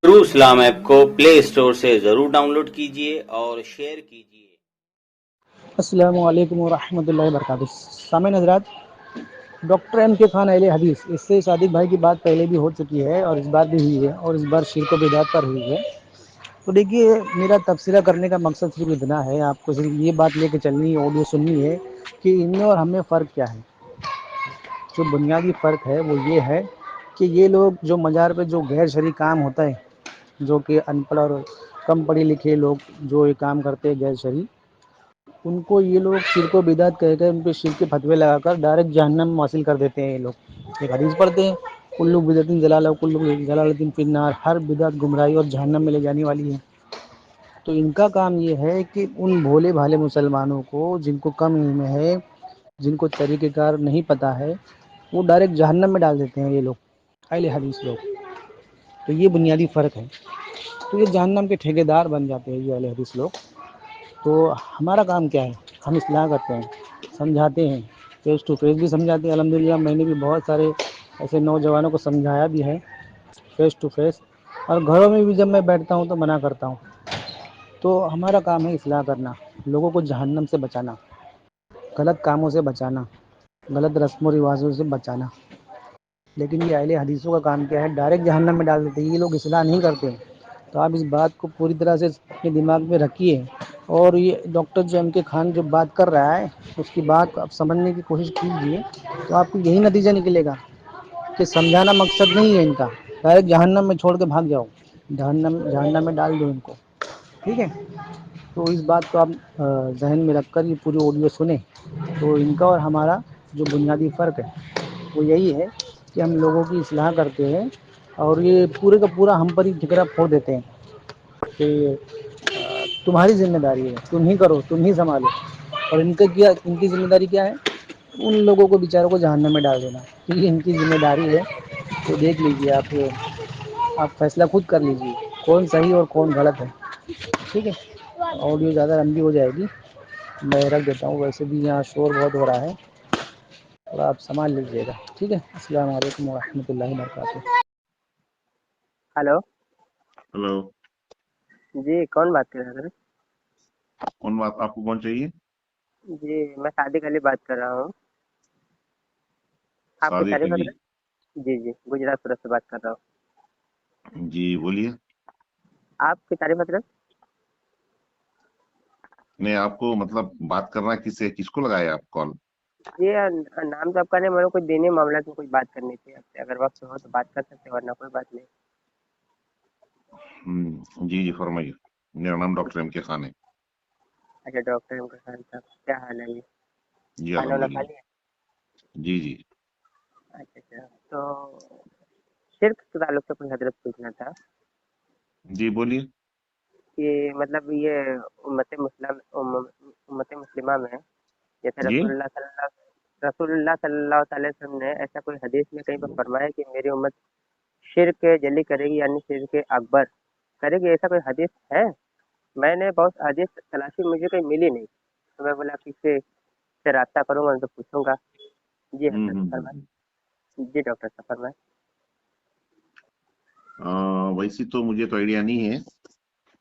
True इस्लाम app को play store से ज़रूर डाउनलोड कीजिए और शेयर कीजिए। अस्सलामु अलैकुम वरहमतुल्लाहि वबरकातुहू। सामईन हज़रात, डॉक्टर एम के खान अहले हदीस, इससे सादिक भाई की बात पहले भी हो चुकी है और इस बार भी हुई है और इस बार शिरक व बिदअत पर हुई है। तो देखिए, मेरा तबसरा करने का मकसद सिर्फ इतना है, आपको सिर्फ ये बात लेके चलनी है, ऑडियो सुननी है कि इनमें और हमें फ़र्क क्या है। जो बुनियादी फ़र्क है वो ये है कि ये लोग जो मज़ार पे जो गैर शरई काम होता है, जो कि अनपढ़ और कम पढ़े लिखे लोग जो ये काम करते हैं गैर शरई, उनको ये लोग शिरक व बिदअत कह कर उन पे शिरक के फतवे लगाकर डायरेक्ट जहन्नम में हासिल कर देते हैं। ये लोग एक हदीस पढ़ते हैं, कुल्लु बिदअतिन ज़लाला कुल्लु ज़लालतिन फिन्नार, हर बिदअत गुमराही और जहन्नम में ले जाने वाली है। तो इनका काम ये है कि उन भोले भाले मुसलमानों को, जिनको कम इल्म है, जिनको तरीक़ेकार नहीं पता है, वो डायरेक्ट जहन्नम में डाल देते हैं ये लोग, अहले हदीस लोग। तो ये बुनियादी फ़र्क है। तो ये जहन्नम के ठेकेदार बन जाते हैं ये अहले हदीस लोग। तो हमारा काम क्या है, हम इस्लाह करते हैं, समझाते हैं, फेस टू फेस भी समझाते हैं। अल्हम्दुलिल्लाह मैंने भी बहुत सारे ऐसे नौजवानों को समझाया भी है फेस टू फेस, और घरों में भी जब मैं बैठता हूँ तो मना करता हूँ। तो हमारा काम है इस्लाह करना, लोगों को जहन्नम से बचाना, गलत कामों से बचाना, गलत रस्म व रिवाजों से बचाना। लेकिन ये अहले हदीसों का काम क्या है, डायरेक्ट जहन्नम में डाल देते हैं। ये लोग इस्लाह नहीं करते हैं। तो आप इस बात को पूरी तरह से अपने दिमाग में रखिए। और ये डॉक्टर जो एम के खान जो बात कर रहा है, उसकी बात को आप समझने की कोशिश कीजिए, तो आपको यही नतीजा निकलेगा कि समझाना मकसद नहीं है इनका, डायरेक्ट जहन्नम में छोड़ के भाग जाओ, जहन्नम जहन्नम में डाल दो इनको। ठीक है, तो इस बात को आप जहन में रख कर ये पूरी ऑडियो सुने। तो इनका और हमारा जो बुनियादी फ़र्क है वो यही है कि हम लोगों की इस्लाह करते हैं और ये पूरे का पूरा हम पर ही ठिकरा फोड़ देते हैं कि तुम्हारी जिम्मेदारी है, तुम ही करो, तुम ही संभालो। और इनकी जिम्मेदारी क्या है, उन लोगों को बेचारों को जहन्नम में डाल देना। तो ये इनकी जिम्मेदारी है। तो देख लीजिए, आप फैसला खुद कर लीजिए कौन सही और कौन गलत है। ठीक है, ऑडियो ज़्यादा लंबी हो जाएगी, मैं रख देता हूँ। वैसे भी यहाँ शोर बहुत हो रहा है, थोड़ा आप संभाल लीजिएगा। ठीक है, अस्सलाम वालेकुम वरहमतुल्लाहि वबरकातुहू। हेलो हेलो, जी, कौन बात कर रहा है? कौन बात, आपको कौन चाहिए? जी, मैं सादिक अली बात कर रहा हूँ। आपकी सादिक तारीफ अली? हजरत। जी जी, गुजरात सूरत से बात कर रहा हूँ। जी बोलिए। आपकी तारीफ हजरत। नहीं, आपको मतलब बात करना किससे, किसको लगाया आप कॉल? ये नाम तो आपका नहीं, मेरे को कोई दीनी मामला में कुछ बात करनी थी आपसे। अगर वक्त हो तो बात कर सकते, वरना कोई बात नहीं। जी जी फरमाइए। मेरा नाम डॉक्टर एम के खान है। अच्छा, डॉक्टर इमरान खान साहब, क्या हाल है? ये जी खाना वाना खा अल्हम्दुलिल्लाह। लिया? जी जी अच्छा अच्छा, तो शिर्क के ताल्लुक से कुछ हजरत पूछना था जी बोलिए। कि मतलब ये उम्मत मुस्लिमा में, जैसे जी रसूलुल्लाह सल्लल्लाहु अलैहि वसल्लम ने ऐसा कोई हदीस में कहीं पर फरमाया कि मेरी उम्मत शिर्क जली करेगी, यानी शिर्क अकबर करेगी, ऐसा कोई हदीस है? मैंने बहुत हदीस तलाशी, मुझे कहीं मिली नहीं। तो मैं बोला किसी से रास्ता करूंगा, उनसे पूछूंगा। जी हजरत फरमाए। हम्म। जी डॉक्टर साहब फरमाए। वैसे तो मुझे तो आइडिया नहीं है,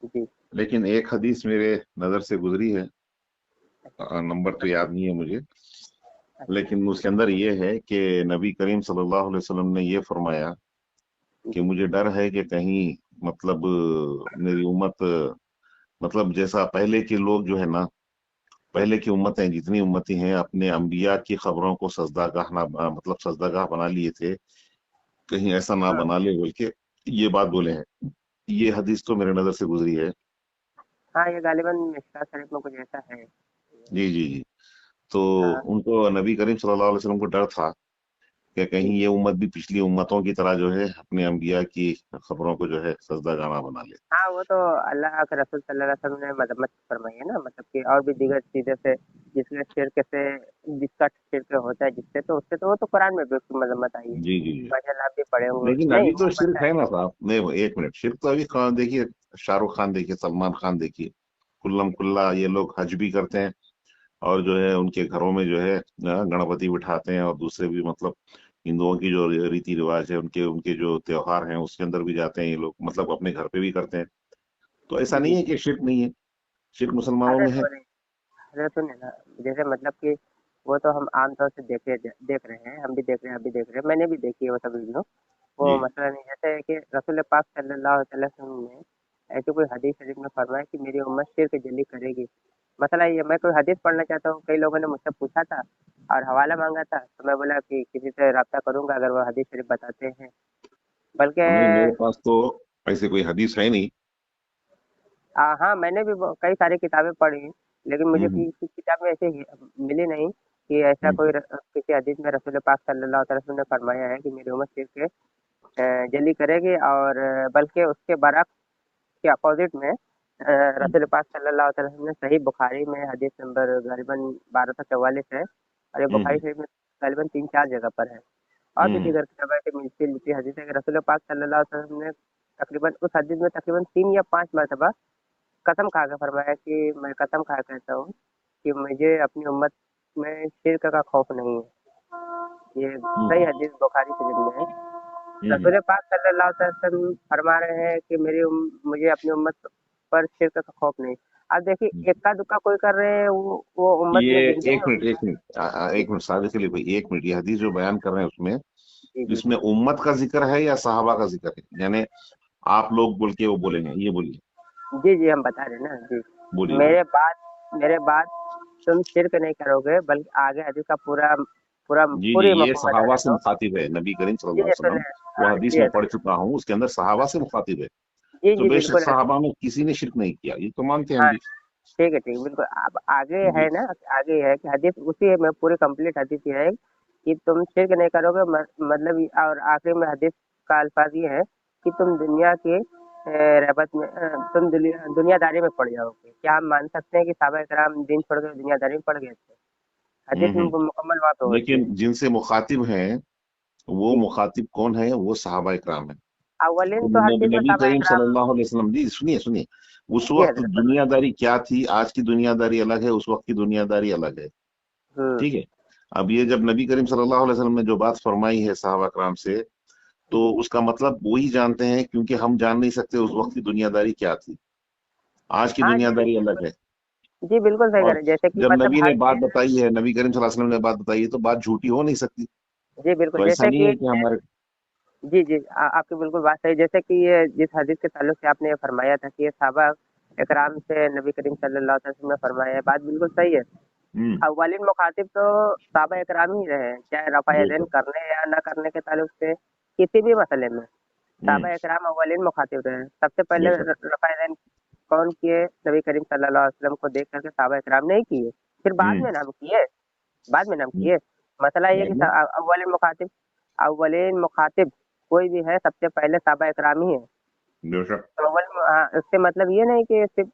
जी। लेकिन एक हदीस मेरे नजर से गुजरी है। अच्छा नंबर तो याद नहीं है मुझे, अच्छा। लेकिन उसके अंदर ये है कि नबी करीम सल्लल्लाहु अलैहि वसल्लम ने ये फरमाया कि जी मुझे डर है कि कहीं मतलब मेरी उम्मत, मतलब जैसा पहले के लोग जो है ना, पहले की उम्मतें जितनी उम्मती हैं अपने अंबिया की खबरों को सजदागाह ना, मतलब सजदागाह बना लिए थे, कहीं ऐसा ना हाँ बना ले बोल के ये बात बोले हैं। ये हदीस तो मेरे नजर से गुजरी है। हाँ, ये गालिबन मिशकात शरीफ में कुछ ऐसा है। जी जी जी। तो हाँ। उनको नबी करीम सल्लल्लाहु अलैहि वसल्लम को डर था कि जी कहीं ये उम्मत भी पिछली उम्मतों की तरह जो है अपने अंबिया की खबरों को जो है सजदागाह ना बना ले। हाँ, वो तो अल्लाह के रसूल सल्लल्लाहु अलैहि वसल्लम ने मजम्मत फरमाई है ना, मतलब कि और भी दीगर चीज़ों से, जिसमें शिर्क से, जिसका शिर्क होता है जिससे, तो उससे तो वो तो कुरान में भी उसकी मजम्मत आई है। जी जी जी। माशाल्लाह, आप भी पढ़े होंगे। लेकिन नहीं, अभी तो वो शिरक पता है। है ना साहब, नहीं एक मिनट, शिरक तो अभी देखिए, शाहरुख खान देखिए, सलमान खान देखिए, कुल्लम कुल्ला ये लोग हज भी करते हैं और जो है उनके घरों में जो है गणपति बिठाते हैं और दूसरे भी मतलब हिंदुओं की जो रीति रिवाज है, उनके उनके जो त्योहार हैं उसके अंदर भी जाते हैं ये लोग, मतलब अपने घर पे भी करते हैं। तो ऐसा नहीं जी। है कि शिर्क नहीं है, शिर्क मुसलमानों अरे में है। सॉरी, अरे सुनिए ना, जैसे मतलब कि वो तो हम आमतौर से देख रहे हैं, हम भी देख रहे हैं, आप भी देख रहे हैं, मैंने भी देखी है वो सब वीडियो। वो जी मसला नहीं, जैसे कि रसूल पाक सल्लल्लाहु अलैहि वसल्लम ने ऐसी कोई हदीस शरीफ में फरमाया कि मेरी उम्मत शिर्क जली करेगी। मसला ये, मैं कोई हदीस पढ़ना चाहता हूँ, कई लोगों ने मुझसे पूछा था और हवाला मांगा था, तो मैं बोला कि किसी से रब्ता करूंगा अगर वो हदीस शरीफ बताते हैं। बल्कि नहीं, मेरे पास तो ऐसे कोई हदीस है नहीं। हाँ, मैंने भी कई सारी किताबें पढ़ी, लेकिन मुझे हम्म किसी किताब में ऐसे मिली नहीं कि ऐसा हम्म कोई किसी हदीस में रसूल पाक सल्लल्लाहु अलैहि वसल्लम ने फरमाया है कि मेरी उम्मत शिर्क जली करेगी। और बल्कि उसके बरक्स के अपोजिट में रसूल पाक सल्लल्लाहु अलैहि वसल्लम ने सही बुखारी में हदीस नंबर गालिबन 1244 है, और ये बुखारी हम्म शरीफ में गालिबन 3-4 जगह पर है, और भी हम्म दीगर किताबें की मिलती जुलती हदीस है कि रसूल पाक सल्लल्लाहु अलैहि वसल्लम ने तकरीबन उस हदीस में तकरीबन 3 या 5 मरतबा कसम खा के फरमाया कि मैं कसम खा के कहता हूँ कि मुझे अपनी उम्मत में शिर्क का खौफ नहीं है। ये सही हम्म हदीस बुखारी शरीफ में है। हम्म रसूल पाक सल्लल्लाहु अलैहि वसल्लम फरमा रहे हैं कि मुझे अपनी उम्मत पर शिर्क का खौफ नहीं। अब देखिए, हम्म। इक्का दुक्का कोई कर रहे हैं, वो उम्मत ये में गिनती नहीं एक मिनट होगी एक ना। मिनट एक मिनट साबित लिए भाई, एक मिनट, ये हदीस जो बयान कर रहे हैं उसमें, जी जी इसमें उम्मत का जिक्र है या सहाबा का जिक्र है? यानी आप लोग बोल के वो बोलेंगे, ये बोलिए, जी जी, हम बता रहे हैं ना जी। बोलिए मेरे बोलिए। बाद मेरे बाद तुम शिर्क नहीं करोगे, बल्कि आगे हदीस का पूरा पूरा जी जी, पूरी ये मफहूम बता सहाबा से देता हूँ। मुखातिब है, नबी करीम जी सल्लल्लाहु जी, अलैहि वसल्लम। सुने। वो हाँ हदीस जी, में पढ़ चुका हूँ, उसके अंदर सहाबा से मुखातिब है। जी तो जी, बेशक बिल्कुल है। सहाबा में किसी ने शिरक नहीं किया, ये तो मानते हैं हम हाँ, भी। ठीक है, ठीक है, बिल्कुल। अब आगे है जी ना, आगे है कि हदीस उसी में पूरी कंप्लीट हदीस ये है कि तुम शिर्क नहीं करोगे, मतलब और आखिर में हदीस का अल्फाज ये है कि तुम दुनिया के रहबत में तुम दुनियादारी में पड़ जाओगे। क्या हम मान सकते हैं कि साहबा कराम दिन छोड़ कर दुनियादारी में पड़ गए थे? हदीस में हम्म। मुकम्मल बात होती है। लेकिन जिनसे मुखातिब हैं, वो जी, मुखातिब कौन है? वो सहाबा इकराम है। अव्वलीन तो तो हर चीज में नबी साहबा करीम कराम। सल्लल्लाहु अलैहि वसल्लम, जी सुनिए सुनिए, उस जी वक्त हजरत फरमाइए। दुनियादारी क्या थी, आज की दुनियादारी अलग है, उस वक्त की दुनियादारी अलग है। हम्म। ठीक है। अब ये जब नबी करीम सल्लल्लाहु अलैहि वसल्लम ने जो बात फरमाई है सहाबा कराम से, तो उसका मतलब वही जानते हैं, क्योंकि हम जान नहीं सकते उस वक्त की दुनियादारी क्या थी। आज की हाँ जी जी, दुनियादारी अलग बिल्कुल। है। जी बिल्कुल सही कह और रहे हैं, जैसे कि जब मतलब नबी ने हर बात चीज। बताई है, नबी करीम सल्लल्लाहु अलैहि वसल्लम ने बात बताई है, तो बात झूठी हो नहीं सकती। जी बिल्कुल, तो ऐसा जैसे नहीं कि है कि हमारे। जी जी, आपकी बिल्कुल बात सही। जैसे कि ये जिस हदीस के ताल्लुक से आपने ये फरमाया था कि ये सहाबा इकराम से नबी करीम सल्लल्लाहु अलैहि वसल्लम ने फरमाया है, बात बिल्कुल सही है। हम्म। अव्वलीन मुखातिब तो सहाबा इकराम ही रहे हैं, चाहे रफ़ा यदैन बेशक। करने या न करने के ताल्लुक से किसी भी मसले में हम्म। सहाबा इकराम अव्वलीन मुखातिब रहे हैं। सबसे पहले बेशक। रफ़ा यदैन कौन किए? नबी करीम सल्लल्लाहु अलैहि वसल्लम को देख करके सहाबा इकराम नहीं किए, फिर बाद हम्म में नाम किए, बाद में नाम हम्म। किए। मसला ये है बाद कि में। अव्वलीन मुखातिब कोई भी है, सबसे पहले सहाबा इकराम ही है। बेशक। तो इससे मतलब ये नहीं कि सिर्फ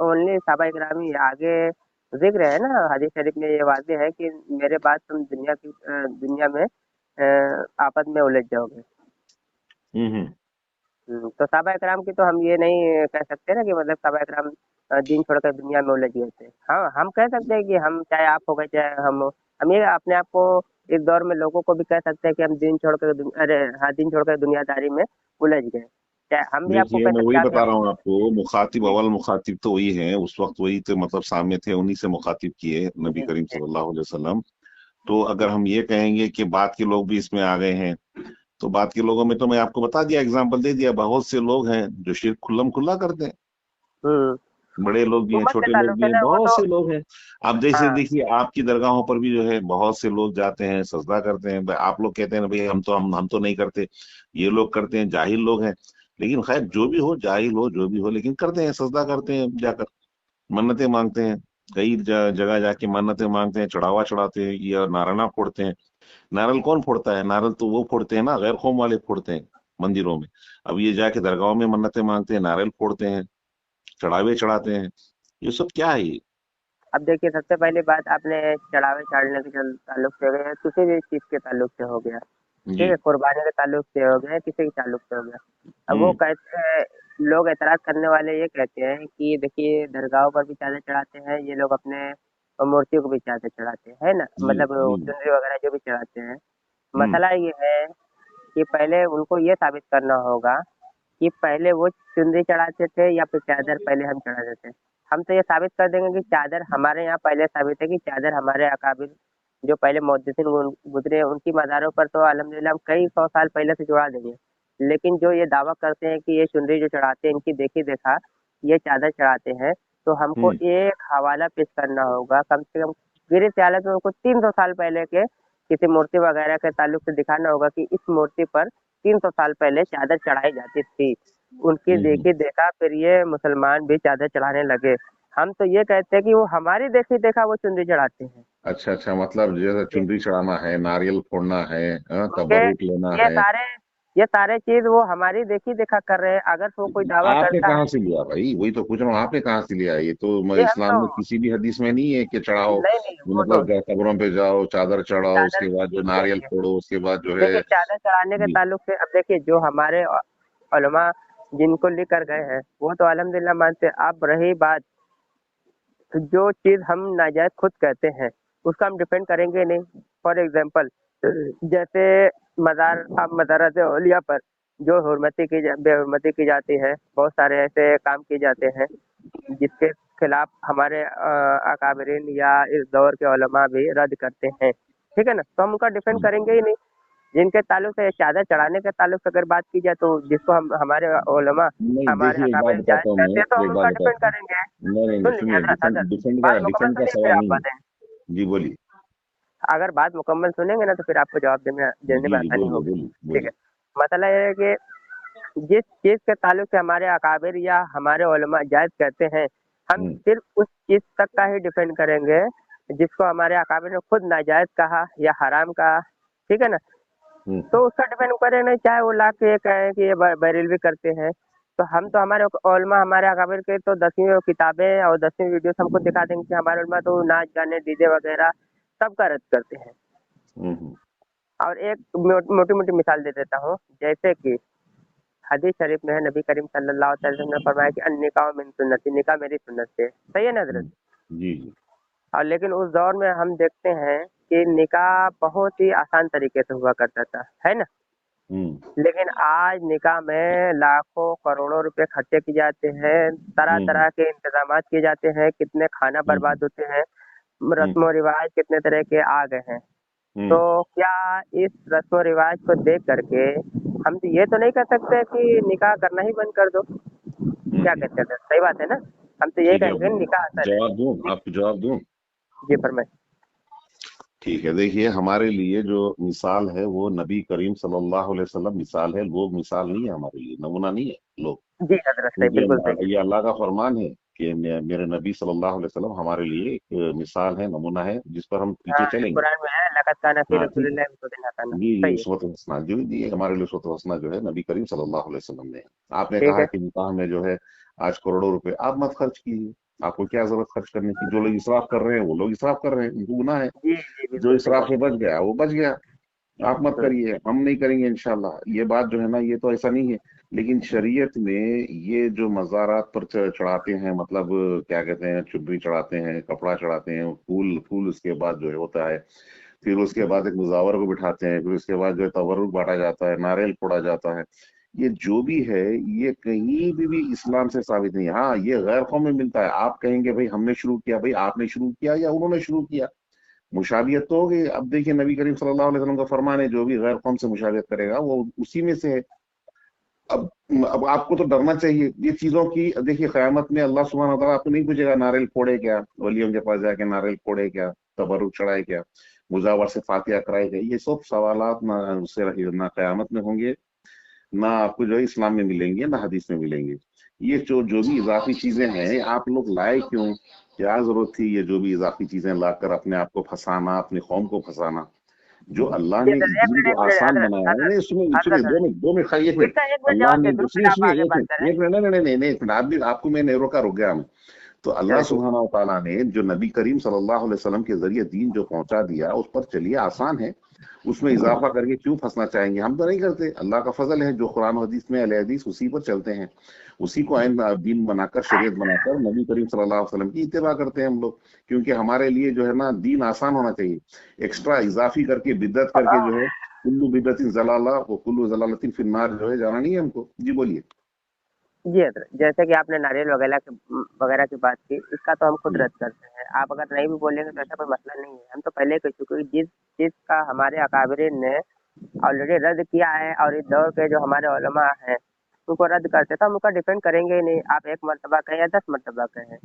ओनली सहाबा इकराम ही है। आगे जिक्र है ना हदीस शरीफ में, ये वाज़ेह है कि मेरे बाद तुम दुनिया में आपद में उलझ जाओगे। हम्म। तो सहाबा इकराम की तो हम ये नहीं कह सकते ना कि मतलब सहाबा इकराम दीन छोड़कर दुनिया में उलझ गए थे। हाँ, हम कह सकते हैं कि हम, चाहे आप हो गए चाहे हम ये अपने आप को इस दौर में लोगों को भी कह सकते हैं कि हम अरे हाँ, दीन छोड़कर दुनियादारी में उलझ गए। चाहे हम भी आपको देखिए, कह मैं सकते वही हैं कि बता हम। रहा हूँ आपको, मुखातिब, जी अवल मुखातिब तो वही है, उस वक्त वही तो मतलब सामने थे, उन्हीं से मुखातिब किए नबी जी करीम जी सल्लल्लाहु अलैहि वसल्लम। तो अगर हम ये कहेंगे कि बाद के लोग भी इसमें आ गए हैं, तो बाद के लोगों में तो मैं आपको बता दिया, एग्जाम्पल दे दिया, बहुत से लोग हैं जो शिर्क खुल्लम खुल्ला करते हैं। हम्म। बड़े लोग भी हैं, उम्मत के छोटे लोग ताल्लुक भी से हैं, ना वो बहुत तो। से लोग हैं। आप जैसे हाँ देखिए, आपकी दरगाहों पर भी जो है बहुत से लोग जाते हैं, सजदा करते हैं। आप लोग कहते हैं ना भाई, हम तो नहीं करते, ये लोग करते हैं, जाहिल लोग हैं। लेकिन खैर, जो भी हो, जाहिल हो जो भी हो, लेकिन करते हैं, सजदा करते हैं जाकर, मन्नतें मांगते हैं। कई जगह जाके मन्नतें मांगते हैं, चढ़ावा चढ़ाते हैं, या नारायणा फोड़ते हैं। नारियल कौन फोड़ता है? नारियल तो वो फोड़ते हैं ना, गैर कौम वाले फोड़ते हैं मंदिरों में। अब ये जाके दरगाहों में मन्नतें मांगते हैं, नारियल फोड़ते हैं, चढ़ावे चढ़ाते हैं। ये सब क्या है ये? अब देखिए, सबसे पहली बात, आपने चढ़ावे चढ़ने के ताल्लुक से हो गया, किसी भी चीज के ताल्लुक से हो गया, ठीक है, जी। कुर्बानी के ताल्लुक से हो गया, किसी के ताल्लुक से हो गया। अब वो हम्म कहते हैं, लोग एतराज करने वाले ये कहते हैं कि देखिए दरगाहों पर भी चादर चढ़ाते हैं ये लोग, अपने मूर्तियों को भी चादर चढ़ाते हैं, है ना, जी मतलब जी। चुनरी वगैरह जो भी चढ़ाते हैं। मसला ये है कि पहले उनको ये साबित करना होगा कि पहले वो चुनरी चढ़ाते थे या फिर चादर पहले हम चढ़ाते थे। हम तो ये साबित कर देंगे कि चादर हमारे यहाँ पहले साबित है कि चादर हमारे अकाबिर जो पहले मुहद्दिसीन गुजरे उनकी मज़ारों पर तो अल्हम्दुलिल्लाह हम कई 100 साल पहले से जुड़ा देंगे। लेकिन जो ये दावा करते हैं कि ये चुनरी जो चढ़ाते हैं इनकी देखी देखा ये चादर चढ़ाते हैं, तो हमको एक हवाला पेश करना होगा कम से कम गिरे चाले तो उनको 300 साल पहले के किसी मूर्ति वगैरह के ताल्लुक से दिखाना होगा कि इस मूर्ति पर 300 साल पहले चादर चढ़ाई जाती थी। उनकी देखी देखा फिर ये मुसलमान भी चादर चढ़ाने लगे। हम तो ये कहते हैं कि वो हमारी देखी देखा वो चुनरी चढ़ाते हैं। अच्छा अच्छा, मतलब जैसे चुनरी चढ़ाना है, नारियल फोड़ना है, उनके तबरुक लेना है, ये सारे चीज वो हमारी देखी देखा कर रहे हैं। अगर वो कोई दावा आपने करता कहाँ है, से लिया भाई? वही तो पूछ रहा हूँ, आपने कहाँ से लिया? ये तो ये हम इस्लाम में तो किसी भी हदीस में नहीं है कि चढ़ाओ, नहीं वो तो मतलब कब्रों पे जाओ, चादर चढ़ाओ, चादर उसके बाद जो नारियल देखिए फोड़ो, उसके बाद जो देखिए है। चादर चढ़ाने के जी। ताल्लुक से अब देखिए जो हमारे उलमा जिनको लिख कर गए हैं वो तो अल्हम्दुलिल्लाह मानते हैं। अब रही बात जो चीज हम नाजायज खुद कहते हैं उसका हम डिफेंड करेंगे नहीं। फॉर एग्जाम्पल जैसे मज़ारात औलिया पर जो बेहुरमती की जाती है, बहुत सारे ऐसे काम किए जाते हैं जिसके खिलाफ हमारे अकाबरीन या इस दौर के उलमा भी रद्द करते हैं, ठीक है ना। तो हम उनका डिफेंड करेंगे ही नहीं। जिनके ताल्लुक से चादर चढ़ाने के ताल्लुक से अगर बात की जाए तो जिसको हम हमारे उलमा नहीं हमारे देखिए, एक बात अकाबिर जायज बताता हूँ, मैं करते हैं तो हम एक बात उनका डिफेंड बताता हूँ। करेंगे। नहीं नहीं नहीं, सुन लीजिए सुनिए, हजरत डिफेंड हजरत डिफेंड का बात मुकम्मल डिफेंड का सुनिए फिर सवाल आप नहीं है। बताएं। जी बोलिए। अगर बात मुकम्मल सुनेंगे ना तो फिर आपको जवाब देने जी में जी, आसानी बोलिए होगी। बोलिए ठीक है, बोलिए। मसला ये है कि जिस चीज के ताल्लुक से हमारे अकाबिर या हमारे उलमा जायज कहते हैं हम हम्म सिर्फ उस चीज तक का ही डिफेंड करेंगे जिसको हमारे अकाबिर ने खुद नाजायज कहा या हराम कहा, ठीक है ना। हम्म तो उसका डिपेंड करें नहीं, चाहे वो ला के ये कहें कि ये बरेलवी करते हैं। तो हम तो हमारे उलमा हमारे अकाबिर के तो 10वीं किताबें और 10वीं वीडियोस हमको दिखा देंगे कि हमारे उलमा तो नाच गाने डीजे वगैरह सबका रद्द करते हैं। हम्म और एक मोटी मोटी मिसाल दे देता हूँ, जैसे कि हदीस शरीफ में है नबी करीम सल्लल्लाहु अलैहि वसल्लम ने फरमाया कि अन्निकाह मिन सुन्नती, निकाह मेरी सुन्नत से, सही है ना हजरत। जी जी। और लेकिन उस दौर में हम देखते हैं कि निकाह बहुत ही आसान तरीके से हुआ करता था, है ना। लेकिन आज निकाह में लाखों करोड़ों रुपए खर्चे किए जाते हैं, तरह तरह के इंतजाम किए जाते हैं, कितने खाना बर्बाद होते हैं, रस्म रिवाज कितने तरह के आ गए हैं। तो क्या इस रस्म रिवाज को देख करके हम तो ये तो नहीं कह सकते कि निकाह करना ही बंद कर दो, क्या कहते हैं, सही बात है ना। हम तो ये ठीक है, कहेंगे निकाह असल है। जवाब दूं, आपको जवाब दूं? जी फरमाइए। ठीक है, देखिए, हमारे लिए जो मिसाल है वो नबी करीम सल्लल्लाहु अलैहि वसल्लम मिसाल है, लोग मिसाल नहीं है, हमारे लिए नमूना नहीं है लोग। जी हजरत सही, क्योंकि बिल्कुल सही है। ये अल्लाह का फरमान है कि मेरे नबी सल्लल्लाहु अलैहि वसल्लम हमारे लिए एक मिसाल है, नमूना है, जिस पर हम पीछे हाँ चलेंगे। कुरान में है लक़द काना फी हाँ ठीक है। रसूलिल्लाहि उस्वतुन हसना, जी जी, सही है। उसवत हसना जो ये हमारे लिए उसवत हसना जो है नबी करीम सल्लल्लाहु अलैहि वसल्लम ने। आपने ठीक कहा है। कि निकाह में जो है आज करोड़ों रुपए आप मत खर्च कीजिए, आपको क्या जरूरत खर्च करने की? जो लोग इसराफ कर रहे हैं वो लोग इसराफ कर रहे हैं, उनको गुनाह है। जी जी जो बिल्कुल सही इसराफ बात से है। बच गया वो बच गया, आप मत करिए, हम नहीं करेंगे इंशाल्लाह। ये बात जो है ना, ये तो ऐसा नहीं है। लेकिन शरीयत में ये जो मज़ारात पर चढ़ाते हैं, मतलब क्या कहते हैं, चुनरी चढ़ाते हैं, कपड़ा चढ़ाते हैं, फूल फूल, उसके बाद जो है होता है, फिर उसके बाद एक मुजावर को बिठाते हैं, फिर उसके बाद जो है तबरुक बांटा जाता है, नारियल फोड़ा जाता है। ये जो भी है ये कहीं भी इस्लाम से साबित नहीं है। हाँ, ये गैर कौम में मिलता है। आप कहेंगे भाई हमने शुरू किया, भाई आपने शुरू किया या उन्होंने शुरू किया, मुशाबियत तो होगी। अब देखिए, नबी करीम सल्लल्लाहु अलैहि वसल्लम का फरमान है, जो भी गैर कौम से मुशाबियत करेगा वो उसी में से है। अब अब आपको तो डरना चाहिए ये चीजों की। देखिए, क़यामत में अल्लाह सुब्हानहू व तआला आपको नहीं पूछेगा नारियल फोड़े क्या, वलियों के पास जाके नारियल फोड़े क्या, तबरुक चढ़ाए क्या, मुजावर से फातिहा कराए क्या। ये सब सवालात ना उससे ना क़यामत में होंगे, ना आपको जो है इस्लाम में मिलेंगे, ना हदीस में मिलेंगे। ये जो जो भी इजाफी चीजें हैं, आप लोग लाए क्यों? क्या जरूरत थी ये जो भी इजाफी चीजें लाकर अपने आप को फंसाना, अपनी कौम को फंसाना? जो अल्लाह जी ने इस हजरत, एक दीन मिनट को एक मिनट आसान हजरत बनाया है। हजरत नहीं, सुनिए सुनिए, हजरत हजरत, 2 मिनट खाइए, 1 मिनट। इसका एक मिनट अल्लाह जवाब ने दे दूं फिर सुनिए आप सुनिए, आगे 1 बात मिनट करें। 1 मिनट, नहीं नहीं नहीं नहीं, 1 मिनट, आप भी, आपको मैंने रोका, रुक गया मैं। तो अल्लाह चलो ठीक है। सुब्हानहू व तआला ने जो नबी करीम सल्लल्लाहु अलैहि वसल्लम के जरिए दीन जो पहुंचा दिया, उस पर चलिए, आसान है, उसमें इजाफा करके क्यों फंसना चाहेंगे? हम तो नहीं करते, अल्लाह का फजल है, जो कुरान हदीस में अहले हदीस उसी पर चलते हैं, उसी को आइन दीन बनाकर, शरीयत बनाकर नबी करीम सल्लल्लाहु अलैहि वसल्लम की इत्तिबा करते हैं हम लोग। क्योंकि हमारे लिए जो है ना, दीन आसान होना चाहिए। एक्स्ट्रा इजाफी करके, बिदअत करके जो है कुल्लू बिदअतिन ज़लाला वो कुल्लू ज़लालतिन फिन्नार जो है जाना नहीं है हमको। जी बोलिए। जी हजरत, जैसे कि आपने नारियल वगैरह की बात की, इसका तो हम खुद रद्द करते हैं। आप अगर नहीं भी बोलेंगे तो ऐसा कोई मसला नहीं है। हम तो पहले ही कह चुके हैं, जिस चीज़ का हमारे अकाबरीन ने ऑलरेडी रद्द किया है और इस दौर के जो हमारे उलमा हैं उनको रद्द करते तो हम उसका डिफेंड करेंगे ही नहीं। आप 1 मरतबा कहें या 10 मरतबा कहें,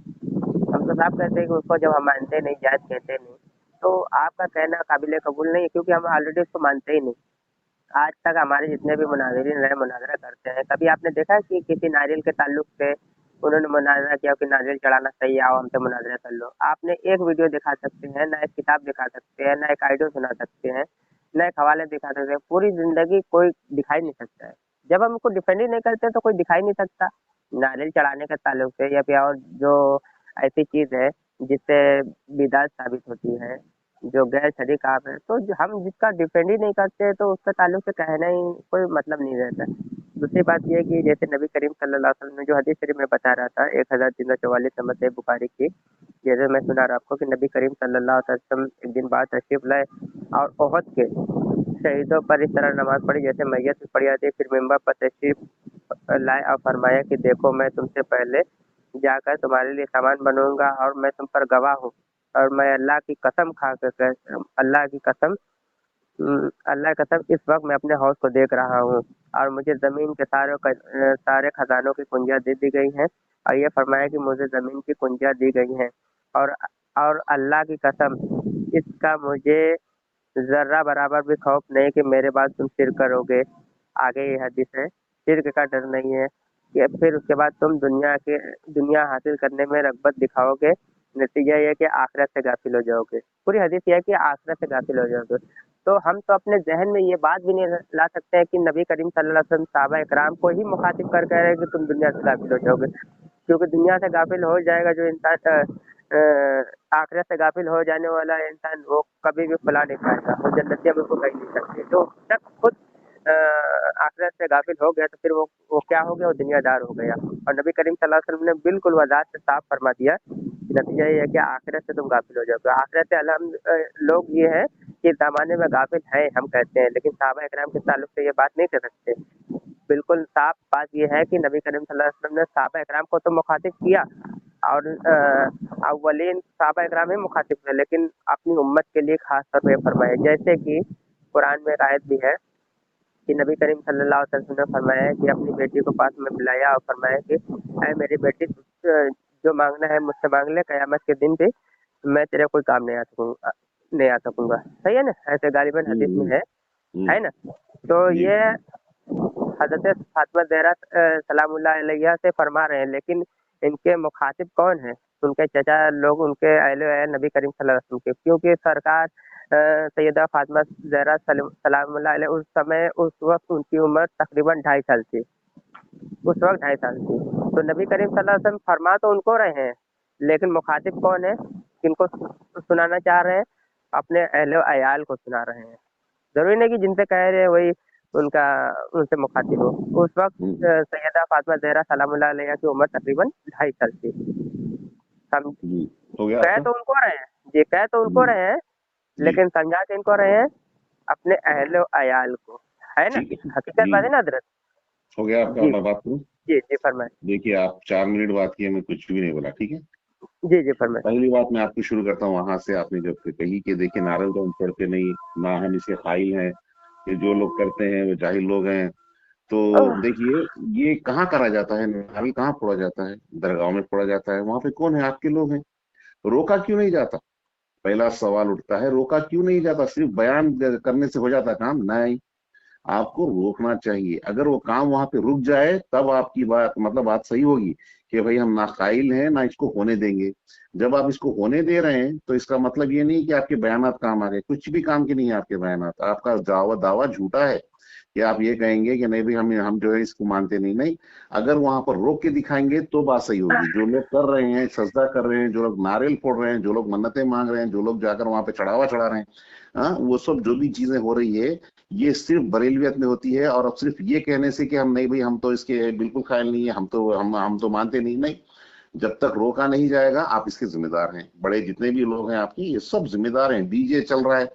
हम तो साफ कहते हैं कि उसको जब हम मानते नहीं, जायज़ कहते नहीं, तो आपका कहना काबिल कबूल नहीं है, क्योंकि हम ऑलरेडी उसको मानते ही नहीं। आज तक हमारे जितने भी मुनाज़िरीन रहे मुनाज़रा करते हैं, कभी आपने देखा कि किसी नारियल के ताल्लुक से उन्होंने मुनाज़रा किया कि नारियल चढ़ाना सही है, आओ हमसे मुनाज़रा कर लो? आपने एक वीडियो दिखा सकते हैं, ना एक किताब दिखा सकते हैं, ना एक ऑडियो सुना सकते हैं, ना एक हवाले दिखा सकते हैं। पूरी ज़िंदगी कोई दिखाई नहीं सकता है। जब हम उसको डिफेंड ही नहीं करते तो कोई दिखा ही नहीं सकता। नारियल चढ़ाने के ताल्लुक से या फिर और जो ऐसी चीज़ है जिससे बिदअत साबित होती है, जो गैर शरई काम है, तो हम जिसका डिफेंड ही नहीं करते तो उसके ताल्लुक से कहना ही कोई मतलब नहीं रहता। दूसरी बात ये है कि जैसे नबी करीम सल्लल्लाहु अलैहि वसल्लम ने जो हदीस शरीफ में बता रहा था 1344 नंबर से बुखारी की, जैसे मैं सुना रहा आपको कि नबी करीम सल्लल्लाहु अलैहि वसल्लम एक दिन बाद तशरीफ लाए और ओहद के शहीदों पर इस तरह नमाज पढ़ी जैसे मैयत भी पढ़ी जाती है। फिर मेंबर पर तशरीफ लाए और फरमाया कि देखो, मैं तुमसे पहले जाकर तुम्हारे लिए सामान बनूंगा और मैं तुम पर गवाह हूँ, और मैं अल्लाह की कसम खा कर अल्लाह की कसम अल्लाह की कसम इस वक्त मैं अपने हौज को देख रहा हूँ और मुझे ज़मीन के सारे खजानों की कुंजियाँ दे दी गई हैं, और ये फरमाया कि मुझे ज़मीन की कुंजियाँ दी गई हैं, और अल्लाह की कसम इसका मुझे ज़र्रा बराबर भी खौफ नहीं कि मेरे बाद तुम शिर्क करोगे। आगे ये हदीस है, शिर्क का डर नहीं है कि फिर उसके बाद तुम दुनिया हासिल करने में रग़बत दिखाओगे, नतीजा ये है कि आखिरत से गाफिल हो जाओगे। पूरी हदीस ये है कि आखिरत से गाफिल हो जाओगे। तो हम तो अपने जहन में ये बात भी नहीं ला सकते हैं कि नबी करीम सल्लल्लाहु अलैहि वसल्लम सहाबा इकराम को ही मुखातिब कर कह रहे हैं कि तुम दुनिया से गाफिल हो जाओगे, क्योंकि दुनिया से गाफिल हो जाएगा जो इंसान आखिरत से गाफिल हो जाने वाला इंसान, वो कभी भी फला नहीं पाएगा, वो जन्नतियाँ में उसको कह नहीं सकते। जो शख्स खुद आखिरत से गाफिल हो गया तो फिर वो क्या हो गया, वो दुनियादार हो गया। और नबी करीम सल्लल्लाहु अलैहि वसल्लम ने बिल्कुल वज़ाहत से साफ फरमा दिया कि नतीजा ये है कि आखिरत से तुम गाफिल हो जाओगे। आखिरत से लोग ये है कि इस ज़माने में गाफिल हैं हम कहते हैं, लेकिन सहाबा इकराम के ताल्लुक से ये बात नहीं कर सकते। बिल्कुल साफ बात ये है कि नबी करीम सल्लल्लाहु अलैहि वसल्लम ने सहाबा इकराम को तो मुखातिब किया, और अव्वलीन सहाबा इकराम ही मुखातिब थे, लेकिन अपनी उम्मत के लिए खास तौर पर फरमाया। जैसे कि कुरान में एक आयत भी है कि नबी करीम सल्लल्लाहु अलैहि वसल्लम ने फरमाया है कि अपनी बेटी को पास में बुलाया और फरमाया कि ऐ मेरी बेटी, जो मांगना है मुझसे मांग ले, क़यामत के दिन भी मैं तेरे कोई काम नहीं आ सकूंगा। सही है ना? ऐसे गालिबन हदीस में है ना? तो ये हज़रत फातिमा ज़हरा सलामुल्लाह अलैहा से फरमा रहे हैं, लेकिन इनके मुखातिब कौन है? उनके चचा लोग, उनके अहले नबी करीम सल्लल्लाहु अलैहि वसल्लम के, क्योंकि सरकार सैयदा फातिमा ज़हरा सलामुल्लाह अलैहा उस वक्त उनकी उम्र तकरीबन 2.5 साल थी। उस वक्त 2.5 साल थी। तो नबी करीम सल्लल्लाहु अलैहि वसल्लम फरमा तो उनको रहे हैं, लेकिन मुखातिब कौन है? किनको सुनाना चाह रहे हैं? अपने अहले अयाल को सुना रहे हैं। जरूरी नहीं कि जिनसे कह रहे हैं वही उनसे मुखातिब हो। उस वक्त सैयदा फातिमा ज़हरा सलामुल्लाह अलैहा की उम्र तकरीबन 2.5 साल थी। कह तो उनको रहे हैं जी, कह तो उनको रहे हैं, लेकिन समझा के इनको रहे हैं अपने अहले अयाल को, है ना? हकीकत बात है ना हज़रत? हो गया आपका? मैं बात करूं? जी फरमाएं। देखिए, आप 4 मिनट बात किए, मैं कुछ भी नहीं बोला, ठीक है? जी फरमाएं। पहली बात मैं आपको शुरू करता हूँ वहां से। आपने जब कही कि देखिए नारियल तो हम पढ़ते नहीं, ना हम इसे कायल हैं, कि जो लोग करते हैं वो जाहिल लोग हैं। तो देखिए, ये कहाँ करा जाता है? नारियल कहाँ फोड़ा जाता है? दरगाह में फोड़ा जाता है। वहां पे कौन है? आपके लोग हैं। रोका क्यों नहीं जाता? पहला सवाल उठता है, रोका क्यों नहीं जाता? सिर्फ बयान करने से हो जाता काम? नहीं, आपको रोकना चाहिए। अगर वो काम वहां पे रुक जाए तब आपकी बात, मतलब बात सही होगी कि भाई हम ना कायल हैं ना इसको होने देंगे। जब आप इसको होने दे रहे हैं तो इसका मतलब ये नहीं कि आपके बयानात काम आ गए। कुछ भी काम के नहीं है आपके बयानात। आपका दावा झूठा है कि आप ये कहेंगे कि नहीं भाई हम जो है इसको मानते नहीं। अगर वहां पर रोक के दिखाएंगे तो बात सही होगी। जो लोग कर रहे हैं, सजदा कर रहे हैं, जो लोग नारियल फोड़ रहे हैं, जो लोग मन्नतें मांग रहे हैं, जो लोग जाकर वहां पे चढ़ावा चढ़ा रहे हैं, वो सब जो भी चीजें हो रही है ये सिर्फ बरेलवियत में होती है। और अब सिर्फ ये कहने से कि हम नहीं भाई हम तो इसके बिल्कुल कायल नहीं है, हम तो मानते नहीं। जब तक रोका नहीं जाएगा आप इसके जिम्मेदार हैं। बड़े जितने भी लोग हैं आपकी, ये सब जिम्मेदार हैं। डीजे चल रहा है,